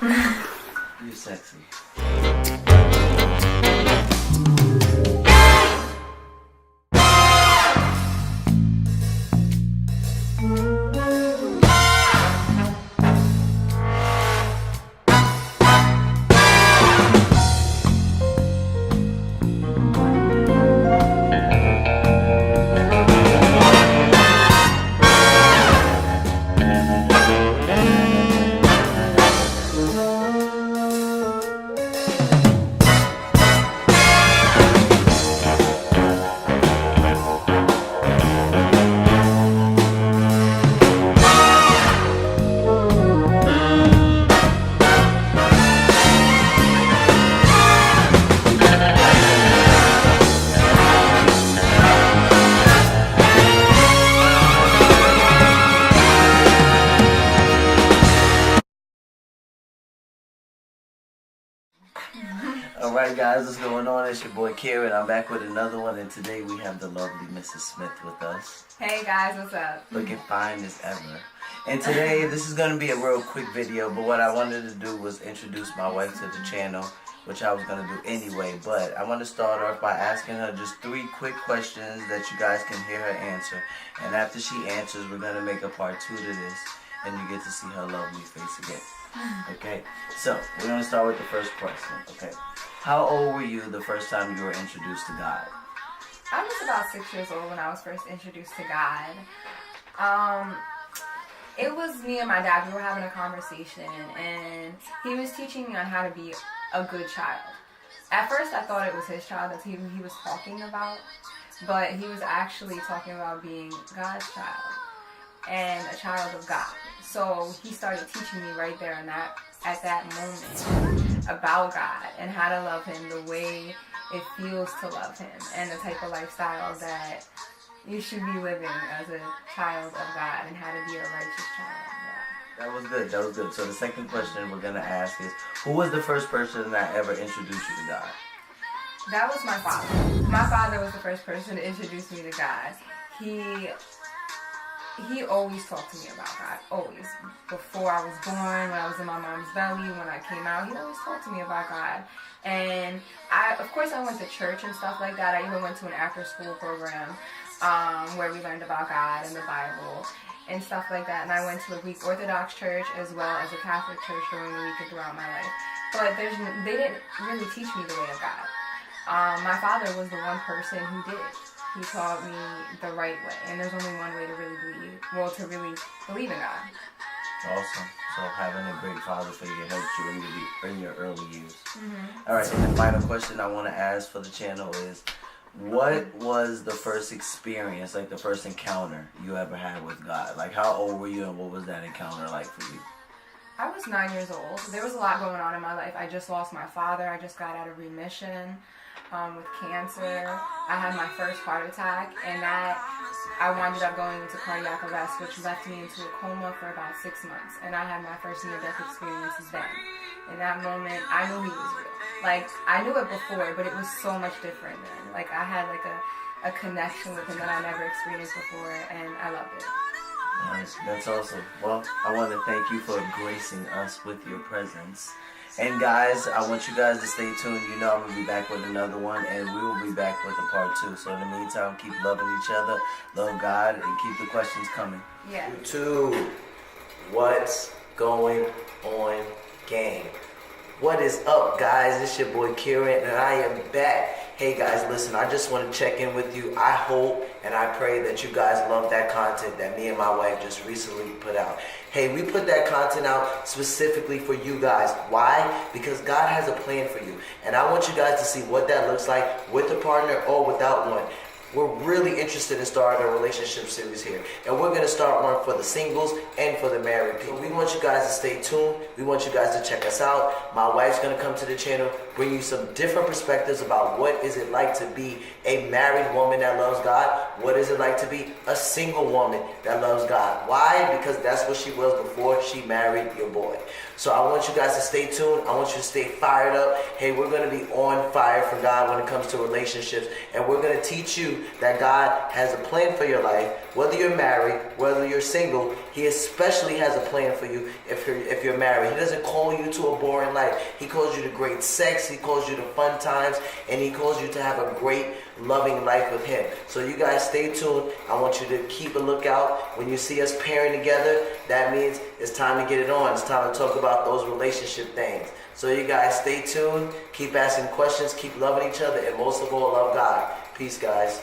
You sexy. Alright guys, what's going on? It's your boy Kieran. I'm back with another one, and today we have the lovely Mrs. Smith with us. Hey guys, what's up? Looking fine as ever. And today, this is going to be a real quick video, but what I wanted to do was introduce my wife to the channel, which I was going to do anyway. But I want to start off by asking her just 3 quick questions that you guys can hear her answer. And after she answers, we're going to make a part 2 to this, and you get to see her lovely face again. Okay, so we're going to start with the first question. Okay, how old were you the first time you were introduced to God? I was about 6 years old when I was first introduced to God. It was me and my dad. We were having a conversation, and he was teaching me on how to be a good child. At first, I thought it was his child that he was talking about, but he was actually talking about being God's child and a child of God. So he started teaching me right there and at that moment about God and how to love Him the way it feels to love Him and the type of lifestyle that you should be living as a child of God and how to be a righteous child. Yeah. That was good. That was good. So the second question we're going to ask is, who was the first person that ever introduced you to God? That was my father. My father was the first person to introduce me to God. He always talked to me about God, always. Before I was born, when I was in my mom's belly, when I came out, he always talked to me about God. And of course I went to church and stuff like that. I even went to an after-school program where we learned about God and the Bible and stuff like that. And I went to a Greek Orthodox church as well as a Catholic church during the week and throughout my life. But they didn't really teach me the way of God. My father was the one person who did. He taught me the right way, and there's only one way to really believe in God. Awesome. So having a great father figure helped you in your early years. Mm-hmm. All right, and the final question I want to ask for the channel is, what was the first experience, like the first encounter you ever had with God? Like, how old were you, and what was that encounter like for you? I was 9 years old. There was a lot going on in my life. I just lost my father. I just got out of remission with cancer. I had my first heart attack, and I wound up going into cardiac arrest, which left me into a coma for about 6 months. And I had my first near-death experiences then. In that moment, I knew he was real. Like, I knew it before, but it was so much different then. Like, I had like a connection with him that I never experienced before, and I loved it. Nice. That's awesome. Well, I want to thank you for gracing us with your presence. And guys, I want you guys to stay tuned. You know I'm going to be back with another one, and we will be back with a part 2. So in the meantime, keep loving each other, love God, and keep the questions coming. Yeah. YouTube, what's going on, gang? What is up, guys? It's your boy Kieran, and I am back. Hey guys, listen, I just want to check in with you. I hope and I pray that you guys love that content that me and my wife just recently put out. Hey, we put that content out specifically for you guys. Why? Because God has a plan for you. And I want you guys to see what that looks like with a partner or without one. We're really interested in starting a relationship series here. And we're going to start one for the singles and for the married people. We want you guys to stay tuned. We want you guys to check us out. My wife's going to come to the channel, bring you some different perspectives about what is it like to be a married woman that loves God. What is it like to be a single woman that loves God? Why? Because that's what she was before she married your boy. So I want you guys to stay tuned. I want you to stay fired up. Hey, we're going to be on fire for God when it comes to relationships. And we're going to teach you that God has a plan for your life. Whether you're married, whether you're single, He especially has a plan for you if you're married. He doesn't call you to a boring life. He calls you to great sex. He calls you to fun times. And He calls you to have a great, loving life with Him. So you guys stay tuned. I want you to keep a lookout. When you see us pairing together, that means it's time to get it on. It's time to talk about those relationship things. So you guys stay tuned. Keep asking questions. Keep loving each other. And most of all, love God. Peace, guys.